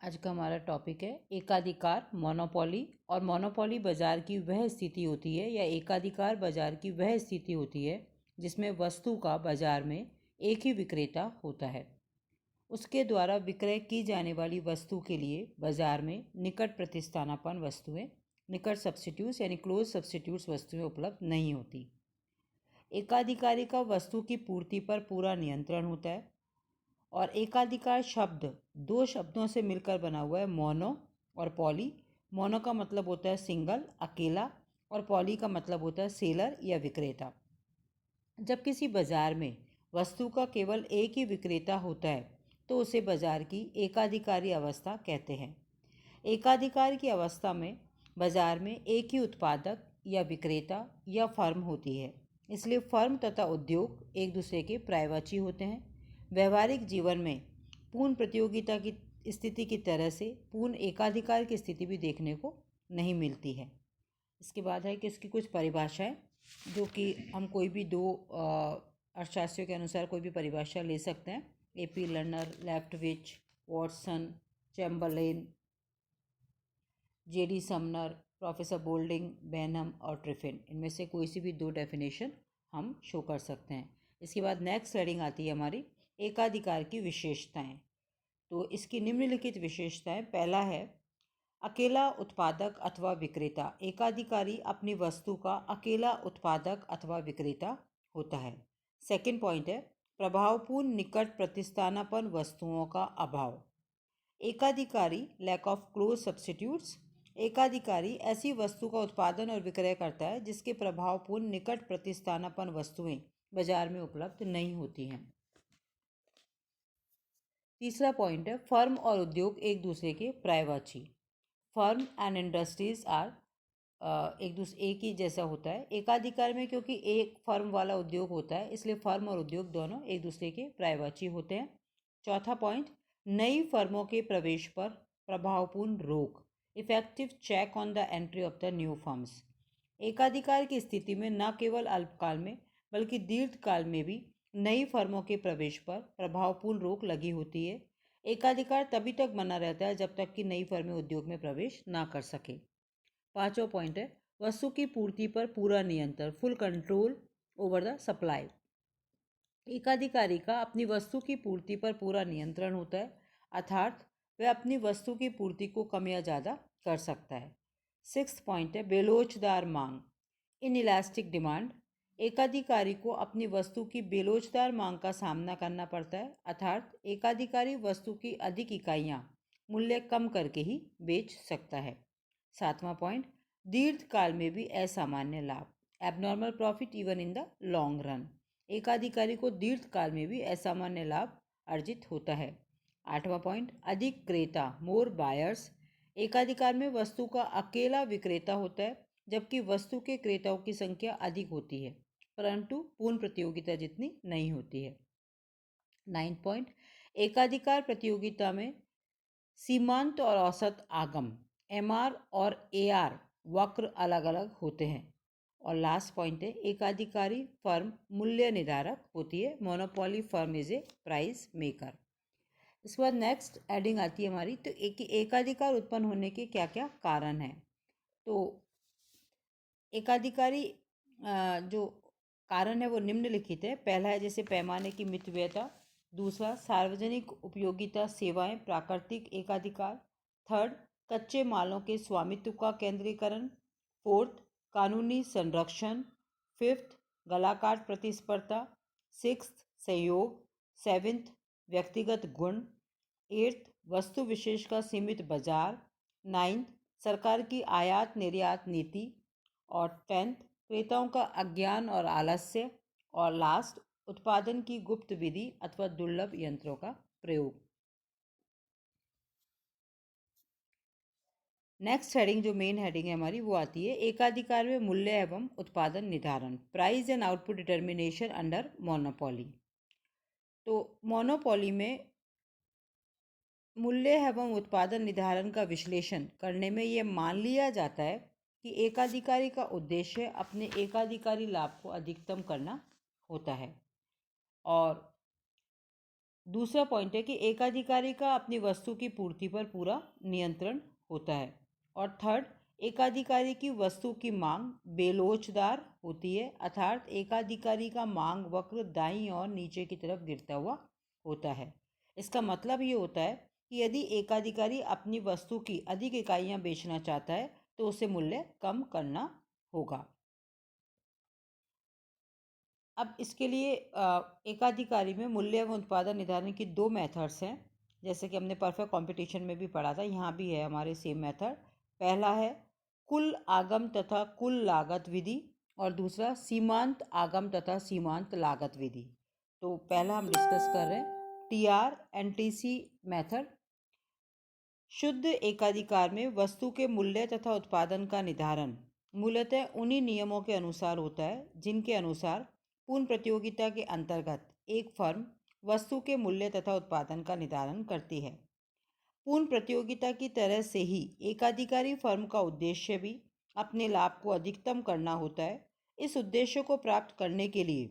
आज का हमारा टॉपिक है एकाधिकार मोनोपोली। और मोनोपोली बाजार की वह स्थिति होती है या एकाधिकार बाजार की वह स्थिति होती है जिसमें वस्तु का बाजार में एक ही विक्रेता होता है। उसके द्वारा विक्रय की जाने वाली वस्तु के लिए बाजार में निकट प्रतिस्थानापन्न वस्तुएं, निकट सब्स्टिट्यूट्स यानी क्लोज सब्स्टिट्यूट्स वस्तुएं उपलब्ध नहीं होती। एकाधिकारी का वस्तु की पूर्ति पर पूरा नियंत्रण होता है। और एकाधिकार शब्द दो शब्दों से मिलकर बना हुआ है, मोनो और पॉली। मोनो का मतलब होता है सिंगल, अकेला, और पॉली का मतलब होता है सेलर या विक्रेता। जब किसी बाजार में वस्तु का केवल एक ही विक्रेता होता है तो उसे बाजार की एकाधिकारी अवस्था कहते हैं। एकाधिकार की अवस्था में बाजार में एक ही उत्पादक या विक्रेता या फर्म होती है, इसलिए फर्म तथा उद्योग एक दूसरे के पर्यायवाची होते हैं। व्यवहारिक जीवन में पूर्ण प्रतियोगिता की स्थिति की तरह से पूर्ण एकाधिकार की स्थिति भी देखने को नहीं मिलती है। इसके बाद है कि इसकी कुछ परिभाषाएं, जो कि हम कोई भी दो अर्थशास्त्रियों के अनुसार कोई भी परिभाषा ले सकते हैं। AP Lerner, Leftwich, Watson, Chamberlin, JD Sumner, professor Boulding, Benham और ट्रिफिन, इनमें से कोई सी भी दो डेफिनेशन हम शो कर सकते हैं। इसके बाद नेक्स्ट हेडिंग आती है हमारी एकाधिकार की विशेषताएं। तो इसकी निम्नलिखित विशेषताएं, पहला है अकेला उत्पादक अथवा विक्रेता। एकाधिकारी अपनी वस्तु का अकेला उत्पादक अथवा विक्रेता होता है। सेकंड पॉइंट है प्रभावपूर्ण निकट प्रतिस्थानापन्न वस्तुओं का अभाव। एकाधिकारी लैक ऑफ क्लोज सब्स्टिट्यूट्स। एकाधिकारी ऐसी वस्तु का उत्पादन और विक्रय करता है जिसके प्रभावपूर्ण निकट प्रतिस्थानापन्न वस्तुएं बाजार में उपलब्ध नहीं होती हैं। तीसरा पॉइंट है फर्म और उद्योग एक दूसरे के पर्यायवाची। फर्म एंड इंडस्ट्रीज आर एक ही जैसा होता है। एकाधिकार में क्योंकि एक फर्म वाला उद्योग होता है, इसलिए फर्म और उद्योग दोनों एक दूसरे के पर्यायवाची होते हैं। चौथा पॉइंट नई फर्मों के प्रवेश पर प्रभावपूर्ण रोक। Effective check on the entry of the new firms. एकाधिकार की स्थिति में न केवल अल्पकाल में बल्कि दीर्घकाल में भी नई फर्मों के प्रवेश पर प्रभावपूर्ण रोक लगी होती है। एकाधिकार तभी तक बना रहता है जब तक कि नई फर्में उद्योग में प्रवेश ना कर सके। पांचवा पॉइंट है वस्तु की पूर्ति पर पूरा नियंत्रण, full control over the supply. एकाधिकारी का अपनी वस्तु की पूर्ति पर पूरा नियंत्रण होता है, अर्थात वह अपनी वस्तु की पूर्ति को कम या ज़्यादा कर सकता है। सिक्स्थ पॉइंट है बेलोचदार मांग, इन इलास्टिक डिमांड। एकाधिकारी को अपनी वस्तु की बेलोचदार मांग का सामना करना पड़ता है, अर्थात एकाधिकारी वस्तु की अधिक इकाइयाँ मूल्य कम करके ही बेच सकता है। सातवां पॉइंट दीर्घकाल में भी असामान्य लाभ, abnormal profit even in the long run. एकाधिकारी को दीर्घकाल में भी असामान्य लाभ अर्जित होता है। आठवां पॉइंट अधिक क्रेता, मोर बायर्स। एकाधिकार में वस्तु का अकेला विक्रेता होता है जबकि वस्तु के क्रेताओं की संख्या अधिक होती है, परंतु पूर्ण प्रतियोगिता जितनी नहीं होती है। नाइन्थ पॉइंट एकाधिकार प्रतियोगिता में सीमांत और औसत आगम, MR और AR वक्र अलग अलग होते हैं। और लास्ट पॉइंट है एकाधिकारी फर्म मूल्य निर्धारक होती है, monopoly firm is a price maker. इसके बाद नेक्स्ट एडिंग आती है हमारी, तो एकाधिकार उत्पन्न होने के क्या क्या कारण हैं। तो एकाधिकारी जो कारण है वो निम्नलिखित है। पहला है जैसे पैमाने की मितव्ययता। दूसरा सार्वजनिक उपयोगिता सेवाएं, प्राकृतिक एकाधिकार। थर्ड कच्चे मालों के स्वामित्व का केंद्रीकरण। फोर्थ कानूनी संरक्षण। फिफ्थ गलाकाट प्रतिस्पर्धा। सिक्स्थ सहयोग। सेवेंथ व्यक्तिगत गुण। एट्थ वस्तु विशेष का सीमित बाजार। नाइन्थ सरकार की आयात निर्यात नीति। और 10th क्रेताओं का अज्ञान और आलस्य। और लास्ट उत्पादन की गुप्त विधि अथवा दुर्लभ यंत्रों का प्रयोग। नेक्स्ट हेडिंग जो मेन हेडिंग है हमारी वो आती है एकाधिकार में मूल्य एवं उत्पादन निर्धारण, price and output determination under monopoly. तो मोनोपोली में मूल्य एवं उत्पादन निर्धारण का विश्लेषण करने में यह मान लिया जाता है कि एकाधिकारी का उद्देश्य अपने एकाधिकारी लाभ को अधिकतम करना होता है। और दूसरा पॉइंट है कि एकाधिकारी का अपनी वस्तु की पूर्ति पर पूरा नियंत्रण होता है। और थर्ड, एकाधिकारी की वस्तु की मांग बेलोचदार होती है, अर्थात एकाधिकारी का मांग वक्र दाईं और नीचे की तरफ गिरता हुआ होता है। इसका मतलब ये होता है कि यदि एकाधिकारी अपनी वस्तु की अधिक इकाइयां बेचना चाहता है तो उसे मूल्य कम करना होगा। अब इसके लिए एकाधिकारी में मूल्य एवं उत्पादन निर्धारण की दो मेथड्स हैं, जैसे कि हमने परफेक्ट कंपटीशन में भी पढ़ा था, यहाँ भी है हमारे सेम मेथड। पहला है कुल आगम तथा कुल लागत विधि और दूसरा सीमांत आगम तथा सीमांत लागत विधि। तो पहला हम डिस्कस कर रहे हैं TR&TC मेथड। शुद्ध एकाधिकार में वस्तु के मूल्य तथा उत्पादन का निर्धारण मूलतः उन्हीं नियमों के अनुसार होता है जिनके अनुसार पूर्ण प्रतियोगिता के अंतर्गत एक फर्म वस्तु के मूल्य तथा उत्पादन का निर्धारण करती है। पूर्ण प्रतियोगिता की तरह से ही एकाधिकारी फर्म का उद्देश्य भी अपने लाभ को अधिकतम करना होता है। इस उद्देश्य को प्राप्त करने के लिए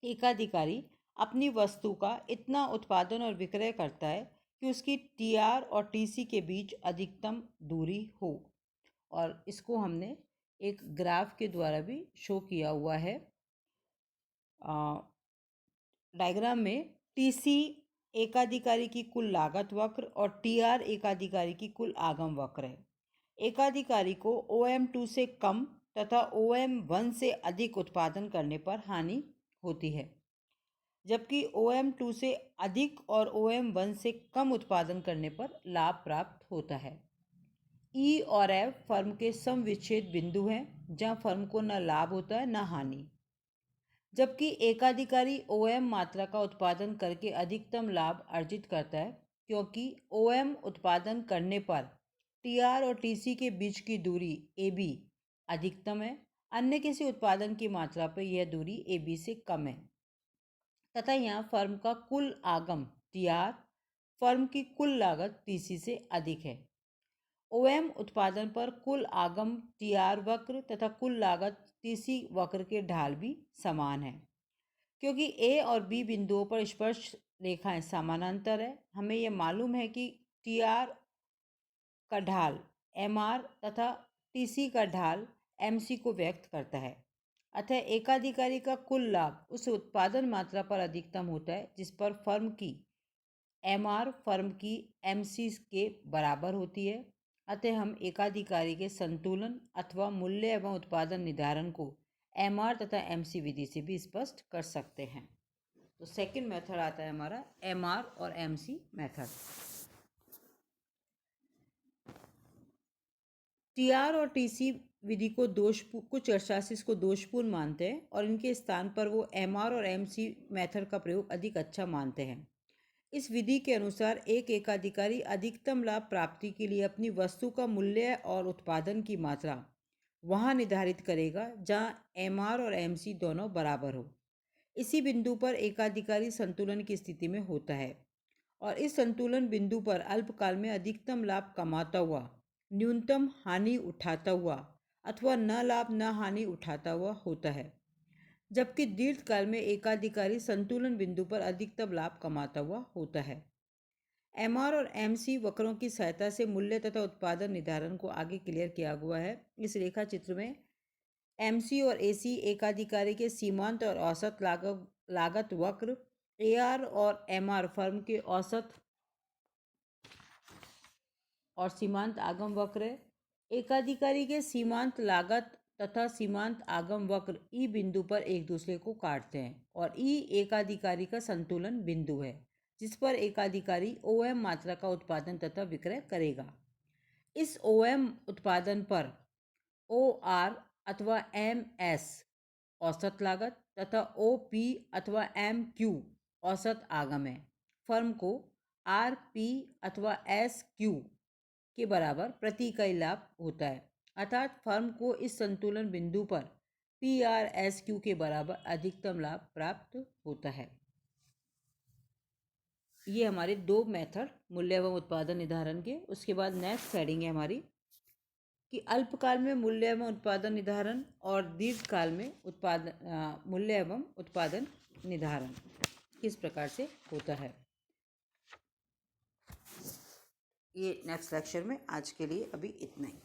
एकाधिकारी अपनी वस्तु का इतना उत्पादन और विक्रय करता है कि उसकी TR और TC के बीच अधिकतम दूरी हो। और इसको हमने एक ग्राफ के द्वारा भी शो किया हुआ है। डायग्राम में TC एकाधिकारी की कुल लागत वक्र और TR एकाधिकारी की कुल आगम वक्र है। एकाधिकारी को OM2 से कम तथा OM1 से अधिक उत्पादन करने पर हानि होती है, जबकि OM2 से अधिक और OM1 से कम उत्पादन करने पर लाभ प्राप्त होता है। E और F फर्म के सम विच्छेद बिंदु हैं, जहां फर्म को न लाभ होता है न हानि, जबकि एकाधिकारी OM मात्रा का उत्पादन करके अधिकतम लाभ अर्जित करता है, क्योंकि OM उत्पादन करने पर TR और TC के बीच की दूरी AB अधिकतम है, अन्य किसी उत्पादन की मात्रा पर यह दूरी AB से कम है, तथा यहाँ फर्म का कुल आगम TR फर्म की कुल लागत TC से अधिक है। OM उत्पादन पर कुल आगम TR वक्र तथा कुल लागत TC वक्र के ढाल भी समान है, क्योंकि A और B बिंदुओं पर स्पर्श रेखाएं समानांतर है। हमें यह मालूम है कि TR का ढाल MR तथा TC का ढाल MC को व्यक्त करता है। अतः एकाधिकारी का कुल लाभ उस उत्पादन मात्रा पर अधिकतम होता है जिस पर फर्म की MR फर्म की MC के बराबर होती है। अतः हम एकाधिकारी के संतुलन अथवा मूल्य एवं उत्पादन निर्धारण को MR तथा MC विधि से भी स्पष्ट कर सकते हैं। तो सेकंड मेथड आता है हमारा MR और MC मेथड। TR और TC विधि को कुछ अर्थशास्त्री इसको दोषपूर्ण मानते हैं और इनके स्थान पर वो MR और MC मेथड का प्रयोग अधिक अच्छा मानते हैं। इस विधि के अनुसार एक एकाधिकारी अधिकतम लाभ प्राप्ति के लिए अपनी वस्तु का मूल्य और उत्पादन की मात्रा वहां निर्धारित करेगा जहां MR और MC दोनों बराबर हो। इसी बिंदु पर एकाधिकारी संतुलन की स्थिति में होता है और इस संतुलन बिंदु पर अल्पकाल में अधिकतम लाभ कमाता हुआ न्यूनतम हानि उठाता हुआ अथवा न लाभ न हानि उठाता हुआ होता है, जबकि दीर्घकाल में एकाधिकारी संतुलन बिंदु पर अधिकतम लाभ कमाता हुआ होता है। MR और MC वक्रों की सहायता से मूल्य तथा उत्पादन निर्धारण को आगे क्लियर किया हुआ है। इस रेखा चित्र में MC और AC एकाधिकारी के सीमांत और औसत लागत वक्र, AR और MR फर्म के औसत और सीमांत आगम वक्र है। एकाधिकारी के सीमांत लागत तथा सीमांत आगम वक्र E बिंदु पर एक दूसरे को काटते हैं और E एकाधिकारी का संतुलन बिंदु है जिस पर एकाधिकारी OM मात्रा का उत्पादन तथा विक्रय करेगा। इस OM उत्पादन पर OR अथवा MS औसत लागत तथा OP अथवा MQ औसत आगम है। फर्म को RP अथवा SQ के बराबर प्रति इकाई लाभ होता है, अर्थात फर्म को इस संतुलन बिंदु पर PRSQ के बराबर अधिकतम लाभ प्राप्त होता है। ये हमारे दो मेथड मूल्य एवं उत्पादन निर्धारण के। उसके बाद नेक्स्ट हेडिंग है हमारी कि अल्पकाल में मूल्य एवं उत्पादन निर्धारण और दीर्घकाल में मूल्य एवं उत्पादन निर्धारण। किस प्रकार से होता है। ये नेक्स्ट लेक्चर में, आज के लिए अभी इतना ही।